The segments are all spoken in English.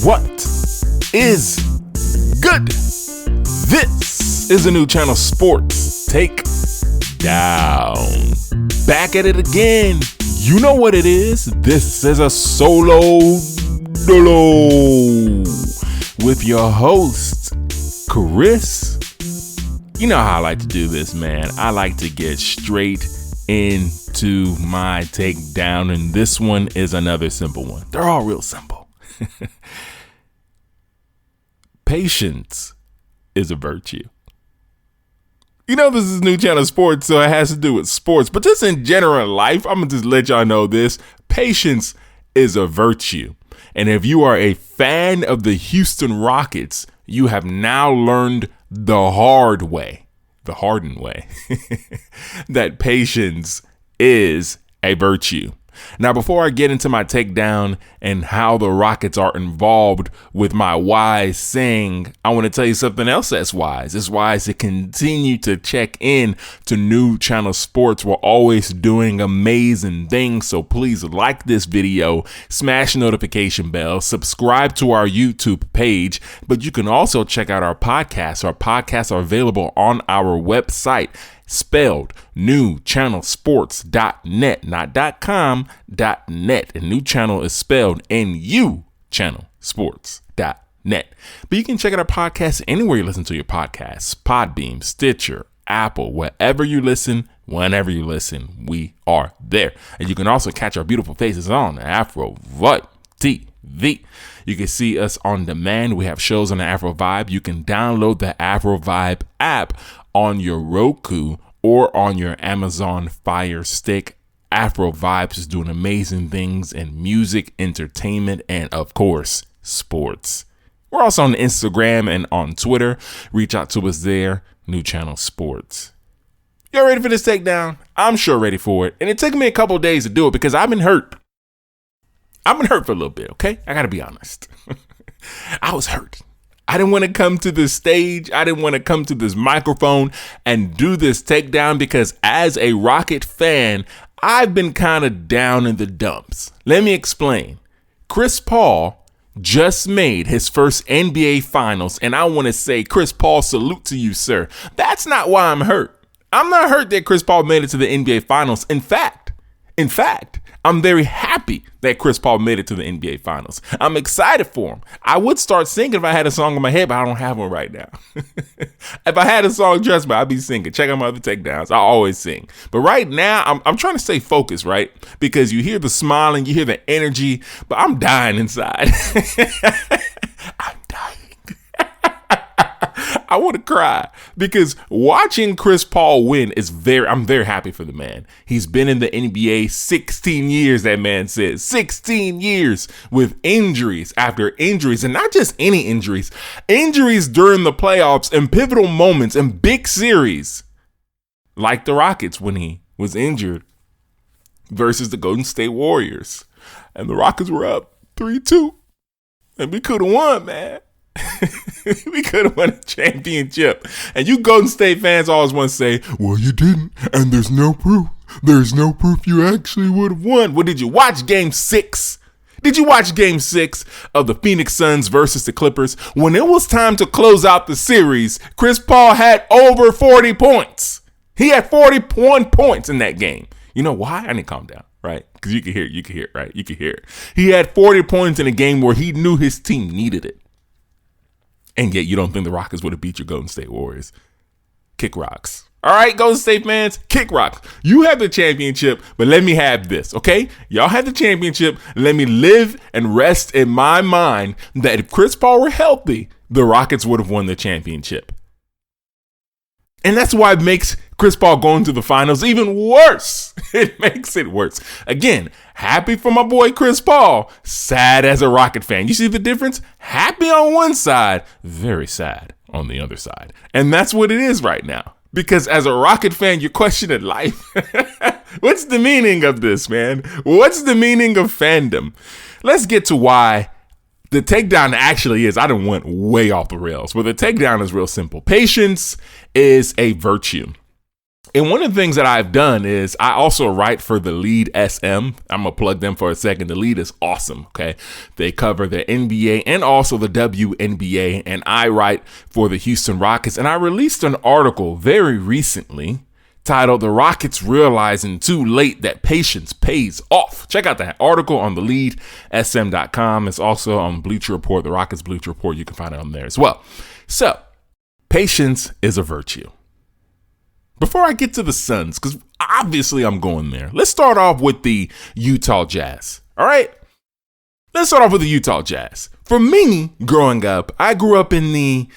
What is good? This is a Nuchannel Sports Takedown. Back at it again. You know what it is. This is a solo dolo with your host, Chris. You know how I like to do this, man. I like to get straight into my takedown, and this one is another simple one. They're all real simple. Patience is a virtue. You know, this is Nuchannel Sports, so it has to do with sports, but just in general life, I'm going to just let y'all know this. Patience is a virtue. And if you are a fan of the Houston Rockets, you have now learned the hard way, the hardened way, that patience is a virtue. Now, before I get into my takedown and how the Rockets are involved with my wise saying, I want to tell you something else that's wise. It's wise to continue to check in to Nuchannel Sports. We're always doing amazing things. So please like this video, smash the notification bell, subscribe to our YouTube page, but you can also check out our podcasts. Our podcasts are available on our website, spelled nuchannelsports.net, not .com, .net. And Nuchannel is spelled nuchannelsports.net. But you can check out our podcast anywhere you listen to your podcasts: Podbeam, Stitcher, Apple, wherever you listen, whenever you listen, we are there. And you can also catch our beautiful faces on Afro Vibe TV. You can see us on demand. We have shows on the Afro Vibe. You can download the Afro Vibe app on your Roku or on your Amazon Fire Stick. Afro Vibes is doing amazing things in music, entertainment, and of course, sports. We're also on Instagram and on Twitter. Reach out to us there, Nuchannel Sports. Y'all ready for this takedown? I'm sure ready for it. And it took me a couple of days to do it because I've been hurt. I've been hurt for a little bit, okay? I got to be honest. I was hurt. I didn't want to come to this stage. I didn't want to come to this microphone and do this takedown because as a Rocket fan, I've been kind of down in the dumps. Let me explain. Chris Paul just made his first NBA Finals, and I want to say, Chris Paul, salute to you, sir. That's not why I'm hurt. I'm not hurt that Chris Paul made it to the NBA Finals. In fact, I'm very happy that Chris Paul made it to the NBA Finals. I'm excited for him. I would start singing if I had a song in my head, but I don't have one right now. If I had a song, trust me, I'd be singing. Check out my other takedowns. I always sing. But right now, I'm trying to stay focused, right? Because you hear the smiling, you hear the energy, but I'm dying inside. I'm dying. I want to cry because watching Chris Paul win I'm very happy for the man. He's been in the NBA 16 years, that man says. 16 years with injuries after injuries, and not just any injuries. Injuries during the playoffs and pivotal moments and big series, like the Rockets when he was injured versus the Golden State Warriors. And the Rockets were up 3-2. And we could have won, man. We could have won a championship. And you Golden State fans always want to say, well, you didn't, and there's no proof. There's no proof you actually would have won. Well, did you watch Game 6? Did you watch Game 6 of the Phoenix Suns versus the Clippers? When it was time to close out the series, Chris Paul had over 40 points. He had 41 points in that game. You know why? I need to calm down, right? Because you can hear it, right? You can hear it. He had 40 points in a game where he knew his team needed it. And yet you don't think the Rockets would have beat your Golden State Warriors. Kick rocks. All right, Golden State fans, kick rocks. You have the championship, but let me have this, okay? Y'all have the championship. Let me live and rest in my mind that if Chris Paul were healthy, the Rockets would have won the championship. And that's why it makes Chris Paul going to the finals even worse. It makes it worse. Again, happy for my boy Chris Paul, sad as a Rocket fan. You see the difference? Happy on one side, very sad on the other side. And that's what it is right now. Because as a Rocket fan, you're questioning life. What's the meaning of this, man? What's the meaning of fandom? Let's get to why the takedown actually is. I done went way off the rails, but the takedown is real simple. Patience is a virtue. And one of the things that I've done is I also write for the Lead SM. I'm going to plug them for a second. The Lead is awesome, okay? They cover the NBA and also the WNBA, and I write for the Houston Rockets. And I released an article very recently titled "The Rockets Realizing Too Late That Patience Pays Off." Check out that article on the leadsm.com. It's also on Bleacher Report, the Rockets Bleacher Report. You can find it on there as well. So, patience is a virtue. Before I get to the Suns, because obviously I'm going there, let's start off with the Utah Jazz. All right? Let's start off with the Utah Jazz. For me, growing up, I grew up in the,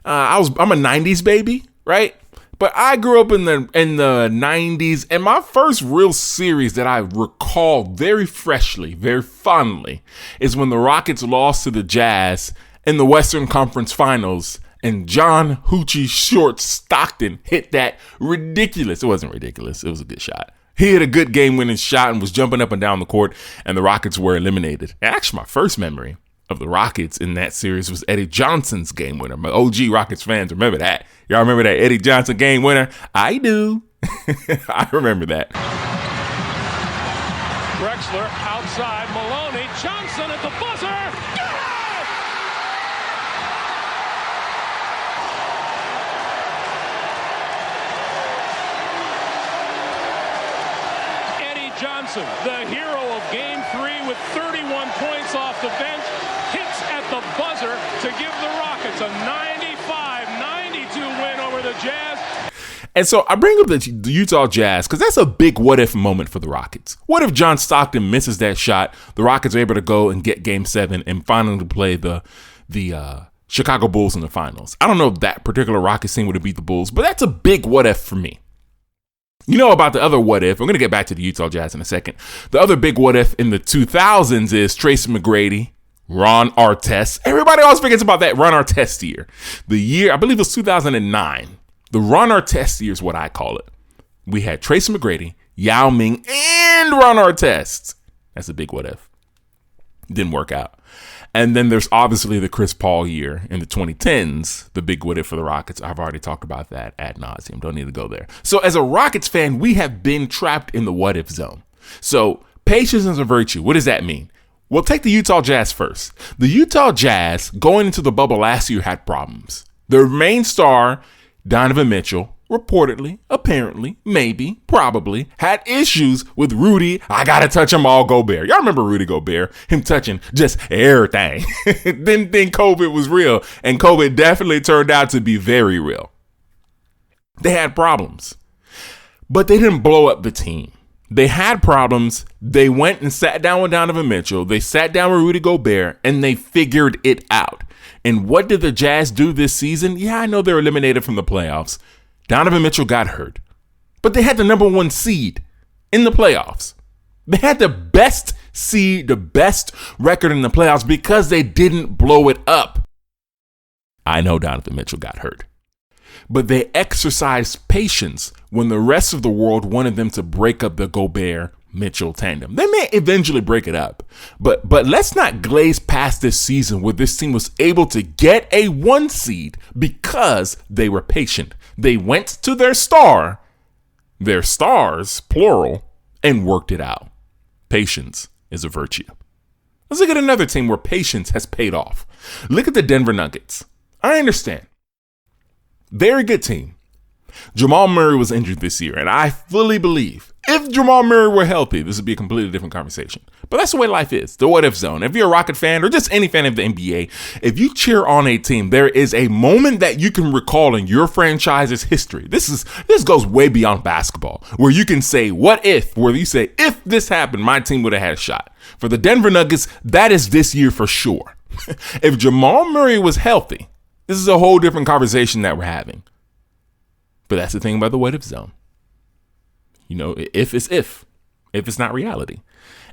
I'm a 90s baby, right? But I grew up in the 90s, and my first real series that I recall very freshly, very fondly, is when the Rockets lost to the Jazz in the Western Conference Finals. And John Hoochie Short Stockton hit that ridiculous. It wasn't ridiculous. It was a good shot. He hit a good game-winning shot and was jumping up and down the court, and the Rockets were eliminated. And actually, my first memory of the Rockets in that series was Eddie Johnson's game winner. My OG Rockets fans remember that. Y'all remember that Eddie Johnson game winner? I do. I remember that. Drexler outside. Maloney. Johnson at the buzzer. Johnson, the hero of Game 3 with 31 points off the bench, hits at the buzzer to give the Rockets a 95-92 win over the Jazz. And so I bring up the Utah Jazz because that's a big what-if moment for the Rockets. What if John Stockton misses that shot, the Rockets are able to go and get Game 7 and finally play the Chicago Bulls in the finals? I don't know if that particular Rockets team would have beat the Bulls, but that's a big what-if for me. You know about the other what-if. I'm going to get back to the Utah Jazz in a second. The other big what-if in the 2000s is Tracy McGrady, Ron Artest. Everybody always forgets about that Ron Artest year. The year, I believe it was 2009. The Ron Artest year is what I call it. We had Tracy McGrady, Yao Ming, and Ron Artest. That's a big what-if. Didn't work out. And then there's obviously the Chris Paul year in the 2010s, the big what-if for the Rockets. I've already talked about that ad nauseum. Don't need to go there. So as a Rockets fan, we have been trapped in the what-if zone. So patience is a virtue. What does that mean? Well, take the Utah Jazz first. The Utah Jazz, going into the bubble last year, had problems. Their main star, Donovan Mitchell, reportedly, apparently, maybe, probably, had issues with Rudy. I gotta touch him all Gobert. Y'all remember Rudy Gobert? Him touching just everything. Didn't think COVID was real. And COVID definitely turned out to be very real. They had problems. But they didn't blow up the team. They had problems. They went and sat down with Donovan Mitchell. They sat down with Rudy Gobert, and they figured it out. And what did the Jazz do this season? Yeah, I know they're eliminated from the playoffs. Donovan Mitchell got hurt, but they had the number 1 seed in the playoffs. They had the best seed, the best record in the playoffs because they didn't blow it up. I know Donovan Mitchell got hurt, but they exercised patience when the rest of the world wanted them to break up the Gobert-Mitchell tandem. They may eventually break it up, but let's not glaze past this season where this team was able to get a 1 seed because they were patient. They went to their stars, plural, and worked it out. Patience is a virtue. Let's look at another team where patience has paid off. Look at the Denver Nuggets. I understand. Very good team. Jamal Murray was injured this year, and I fully believe if Jamal Murray were healthy, this would be a completely different conversation. But that's the way life is, the what-if zone. If you're a Rocket fan or just any fan of the NBA, if you cheer on a team, there is a moment that you can recall in your franchise's history. This goes way beyond basketball, where you can say, what if, where you say, if this happened, my team would have had a shot. For the Denver Nuggets, that is this year for sure. If Jamal Murray was healthy, this is a whole different conversation that we're having. But that's the thing about the what-if zone. You know, if it's not reality.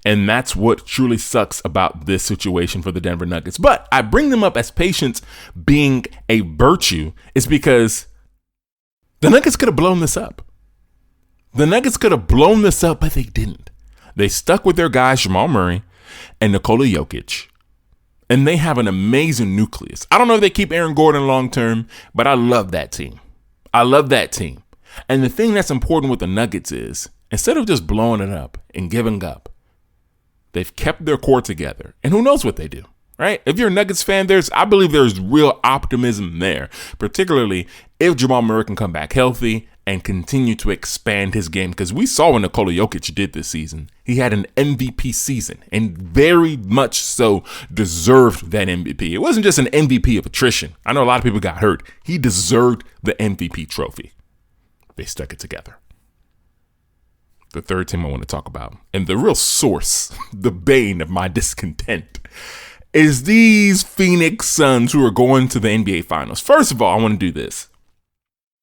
And that's what truly sucks about this situation for the Denver Nuggets. But I bring them up as patience being a virtue is because the Nuggets could have blown this up. The Nuggets could have blown this up, but they didn't. They stuck with their guys, Jamal Murray and Nikola Jokic. And they have an amazing nucleus. I don't know if they keep Aaron Gordon long term, but I love that team. I love that team. And the thing that's important with the Nuggets is, instead of just blowing it up and giving up, they've kept their core together. And who knows what they do, right? If you're a Nuggets fan, I believe there's real optimism there, particularly if Jamal Murray can come back healthy and continue to expand his game. Because we saw what Nikola Jokic did this season. He had an MVP season and very much so deserved that MVP. It wasn't just an MVP of attrition. I know a lot of people got hurt. He deserved the MVP trophy. They stuck it together. The third team I want to talk about, and the real source, the bane of my discontent, is these Phoenix Suns who are going to the NBA Finals. First of all, I want to do this.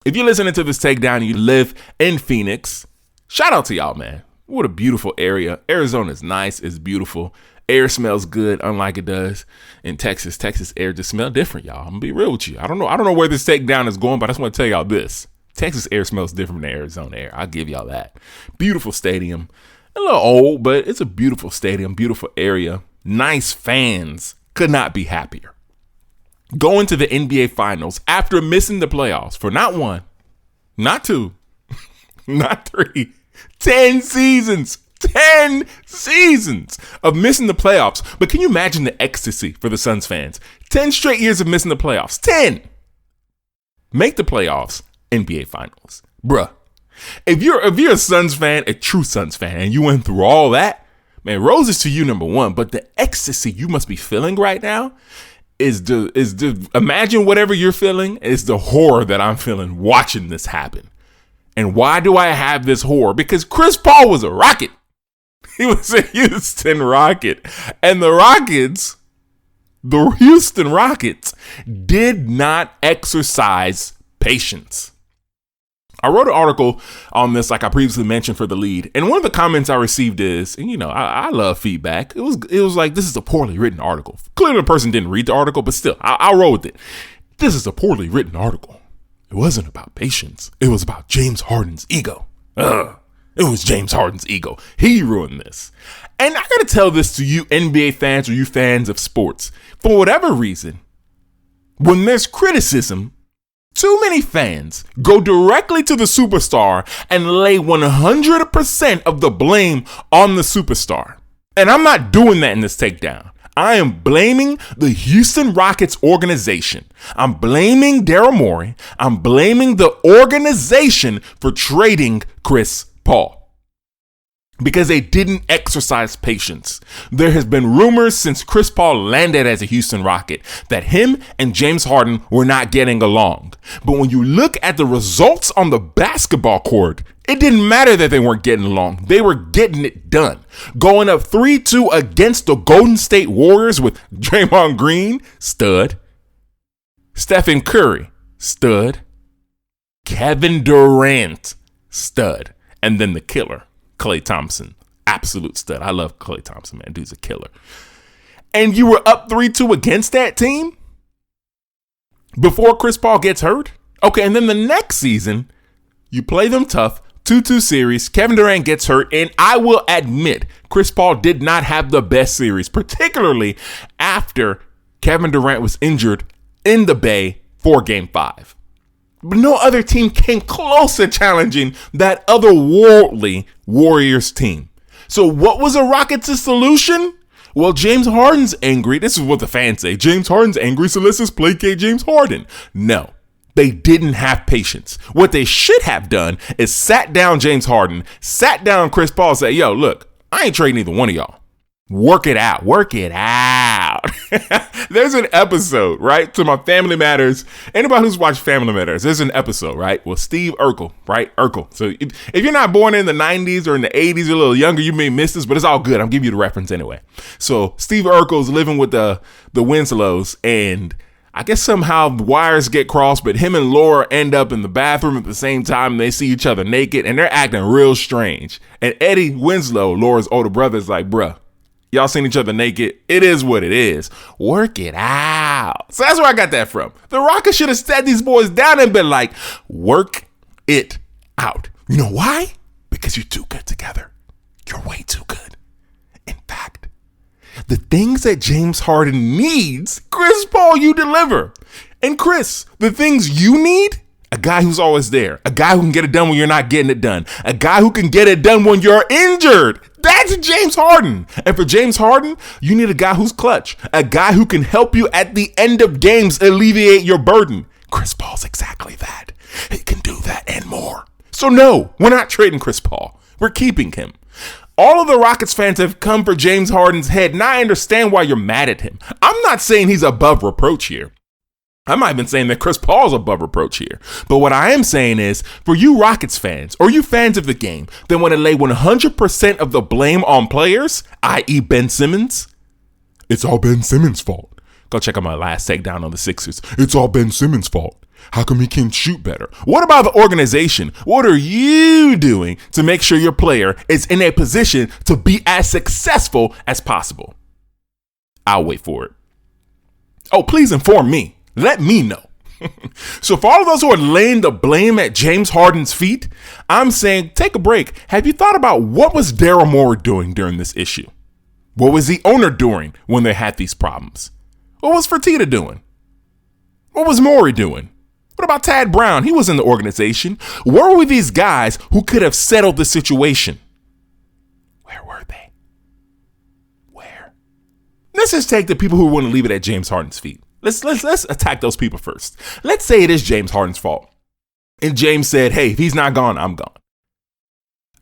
If you're listening to this takedown and you live in Phoenix, shout out to y'all, man. What a beautiful area. Arizona is nice. It's beautiful. Air smells good, unlike it does in Texas. Texas air just smells different, y'all. I'm going to be real with you. I don't know where this takedown is going, but I just want to tell y'all this. Texas air smells different than Arizona air. I'll give y'all that. Beautiful stadium. A little old, but it's a beautiful stadium, beautiful area. Nice fans. Could not be happier. Going to the NBA Finals after missing the playoffs for not one, not two, not three, 10 seasons. 10 seasons of missing the playoffs. But can you imagine the ecstasy for the Suns fans? 10 straight years of missing the playoffs. 10. Make the playoffs. NBA Finals. Bruh. If you're a Suns fan, a true Suns fan, and you went through all that, man, roses to you, number one. But the ecstasy you must be feeling right now imagine whatever you're feeling is the horror that I'm feeling watching this happen. And why do I have this horror? Because Chris Paul was a Rocket. He was a Houston Rocket. And the Houston Rockets did not exercise patience. I wrote an article on this, like I previously mentioned, for The Lead. And one of the comments I received is, and I love feedback. It was like, this is a poorly written article. Clearly the person didn't read the article, but still, I'll roll with it. This is a poorly written article. It wasn't about patience. It was about James Harden's ego. It was James Harden's ego. He ruined this. And I got to tell this to you NBA fans or you fans of sports. For whatever reason, when there's criticism, too many fans go directly to the superstar and lay 100% of the blame on the superstar. And I'm not doing that in this takedown. I am blaming the Houston Rockets organization. I'm blaming Daryl Morey. I'm blaming the organization for trading Chris Paul. Because they didn't exercise patience. There has been rumors since Chris Paul landed as a Houston Rocket that him and James Harden were not getting along. But when you look at the results on the basketball court, it didn't matter that they weren't getting along. They were getting it done. Going up 3-2 against the Golden State Warriors with Draymond Green, stud. Stephen Curry, stud. Kevin Durant, stud. And then the killer, Klay Thompson, absolute stud. I love Klay Thompson, man. Dude's a killer. And you were up 3-2 against that team before Chris Paul gets hurt? Okay, and then the next season, you play them tough, 2-2 series. Kevin Durant gets hurt, and I will admit, Chris Paul did not have the best series, particularly after Kevin Durant was injured in the Bay for Game 5. But no other team came close to challenging that otherworldly Warriors team. So what was the Rockets' solution? Well, James Harden's angry. This is what the fans say. James Harden's angry, so let's just placate James Harden. No, they didn't have patience. What they should have done is sat down James Harden, sat down Chris Paul, and say, yo, look, I ain't trading either one of y'all. Work it out. Work it out. There's an episode, right? To my Family Matters. Anybody who's watched Family Matters, there's an episode, right? Well, Steve Urkel, right? Urkel. So if you're not born in the 90s or in the 80s, you're a little younger, you may miss this, but it's all good. I'll give you the reference anyway. So Steve Urkel's living with the Winslows, and I guess somehow the wires get crossed, but him and Laura end up in the bathroom at the same time. And they see each other naked, and they're acting real strange. And Eddie Winslow, Laura's older brother, is like, bruh, y'all seen each other naked. It is what it is. Work it out. So that's where I got that from. The Rockets should have sat these boys down and been like, work it out. You know why? Because you're too good together. You're way too good. In fact, the things that James Harden needs, Chris Paul, you deliver. And Chris, the things you need, A guy who's always there. A guy who can get it done when you're not getting it done. A guy who can get it done when you're injured. That's James Harden. And for James Harden, you need a guy who's clutch. A guy who can help you at the end of games alleviate your burden. Chris Paul's exactly that. He can do that and more. So no, we're not trading Chris Paul. We're keeping him. All of the Rockets fans have come for James Harden's head, and I understand why you're mad at him. I'm not saying he's above reproach here. I might have been saying that Chris Paul's above reproach here. But what I am saying is, for you Rockets fans, or you fans of the game, that want to lay 100% of the blame on players, i.e. Ben Simmons, it's all Ben Simmons' fault. Go check out my last takedown on the Sixers. It's all Ben Simmons' fault. How come he can't shoot better? What about the organization? What are you doing to make sure your player is in a position to be as successful as possible? I'll wait for it. Oh, please inform me. Let me know. So for all of those who are laying the blame at James Harden's feet, I'm saying take a break. Have you thought about what was Daryl Morey doing during this issue? What was the owner doing when they had these problems? What was Fertitta doing? What was Morey doing? What about Tad Brown? He was in the organization. Where were these guys who could have settled the situation? Where were they? Where? Let's just take the people who want to leave it at James Harden's feet. Let's attack those people first. Let's say it is James Harden's fault. And James said, hey, if he's not gone, I'm gone.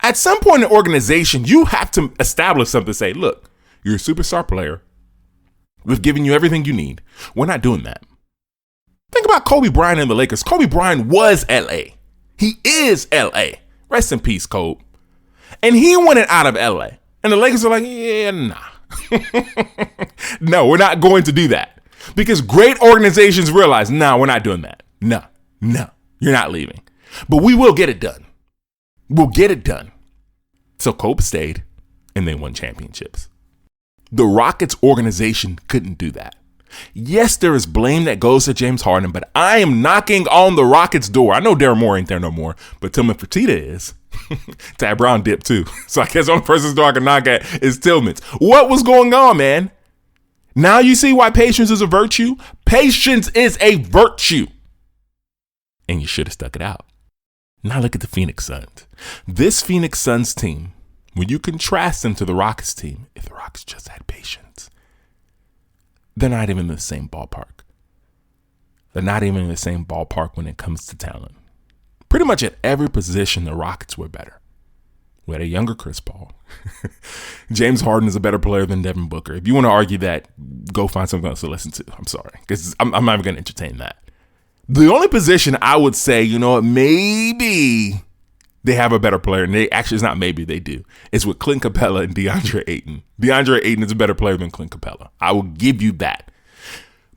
At some point in the organization, you have to establish something to say, look, you're a superstar player. We've given you everything you need. We're not doing that. Think about Kobe Bryant and the Lakers. Kobe Bryant was LA. He is LA. Rest in peace, Kobe. And he wanted out of LA. And the Lakers are like, yeah, nah. No, we're not going to do that. Because great organizations realize, no, we're not doing that. No, you're not leaving. But we will get it done. We'll get it done. So Kobe stayed, and they won championships. The Rockets organization couldn't do that. Yes, there is blame that goes to James Harden, but I am knocking on the Rockets' door. I know Daryl Morey ain't there no more, but Tillman Fertitta is. Tad Brown dipped too. So I guess the only person's door I can knock at is Tillman's. What was going on, man? Now you see why patience is a virtue? Patience is a virtue. And you should have stuck it out. Now look at the Phoenix Suns. This Phoenix Suns team, when you contrast them to the Rockets team, if the Rockets just had patience, they're not even in the same ballpark. They're not even in the same ballpark when it comes to talent. Pretty much at every position, the Rockets were better. We had a younger Chris Paul. James Harden is a better player than Devin Booker. If you want to argue that, go find something else to listen to. I'm sorry, because I'm not even going to entertain that. The only position I would say, you know what, maybe they have a better player, and they actually, it's not maybe, they do, is with Clint Capella and DeAndre Ayton. DeAndre Ayton is a better player than Clint Capella. I will give you that.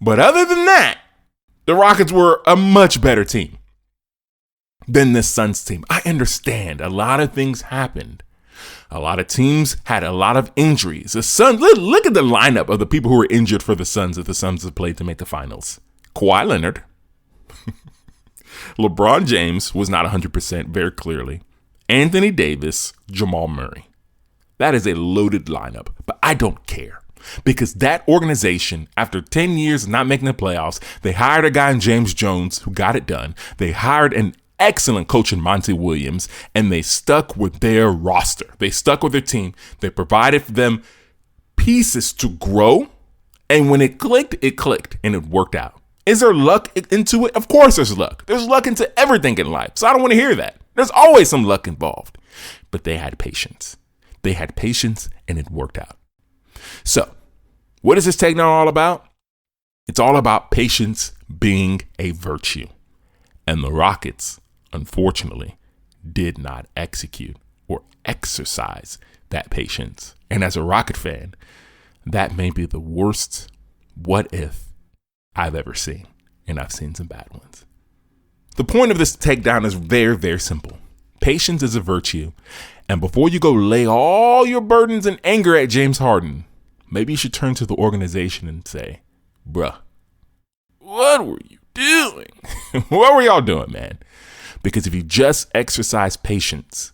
But other than that, the Rockets were a much better team than this Suns team. I understand a lot of things happened. A lot of teams had a lot of injuries. The Suns, look at the lineup of the people who were injured for the Suns that the Suns have played to make the finals. Kawhi Leonard. LeBron James was not 100% very clearly. Anthony Davis, Jamal Murray. That is a loaded lineup, but I don't care. Because that organization, after 10 years of not making the playoffs, they hired a guy in James Jones who got it done. They hired an excellent coach in Monty Williams, and they stuck with their roster. They stuck with their team. They provided for them pieces to grow, and when it clicked, and it worked out. Is there luck into it? Of course there's luck. There's luck into everything in life, so I don't want to hear that. There's always some luck involved. But they had patience. They had patience, and it worked out. So, what is this takedown all about? It's all about patience being a virtue. And the Rockets, unfortunately, did not execute or exercise that patience. And as a Rocket fan, that may be the worst what if I've ever seen. And I've seen some bad ones. The point of this takedown is very, very simple. Patience is a virtue. And before you go lay all your burdens and anger at James Harden, maybe you should turn to the organization and say, bruh, what were you doing? What were y'all doing, man? Because if you just exercise patience,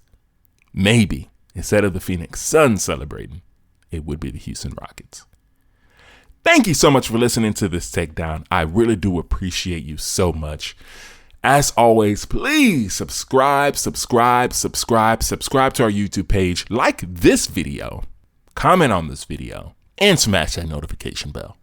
maybe instead of the Phoenix Suns celebrating, it would be the Houston Rockets. Thank you so much for listening to this takedown. I really do appreciate you so much. As always, please subscribe to our YouTube page, like this video, comment on this video, and smash that notification bell.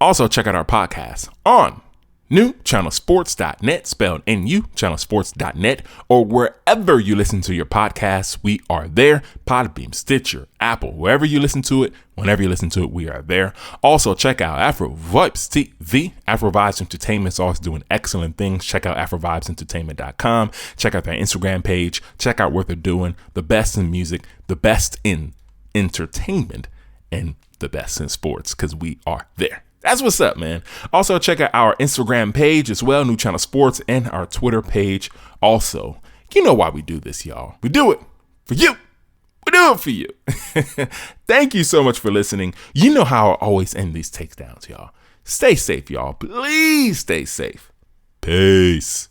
Also, check out our podcast on Nuchannelsports.net, spelled Nuchannelsports.net, or wherever you listen to your podcasts, we are there. Podbeam, Stitcher, Apple, wherever you listen to it, whenever you listen to it, we are there. Also, check out Afro-Vibes TV. Afro-Vibes Entertainment is always doing excellent things. Check out AfroVibesEntertainment.com. Check out their Instagram page. Check out what they're doing. The best in music, the best in entertainment, and the best in sports, because we are there. That's what's up, man. Also, check out our Instagram page as well, Nuchannel Sports, and our Twitter page. Also, you know why we do this, y'all. We do it for you. We do it for you. Thank you so much for listening. You know how I always end these takedowns, y'all. Stay safe, y'all. Please stay safe. Peace.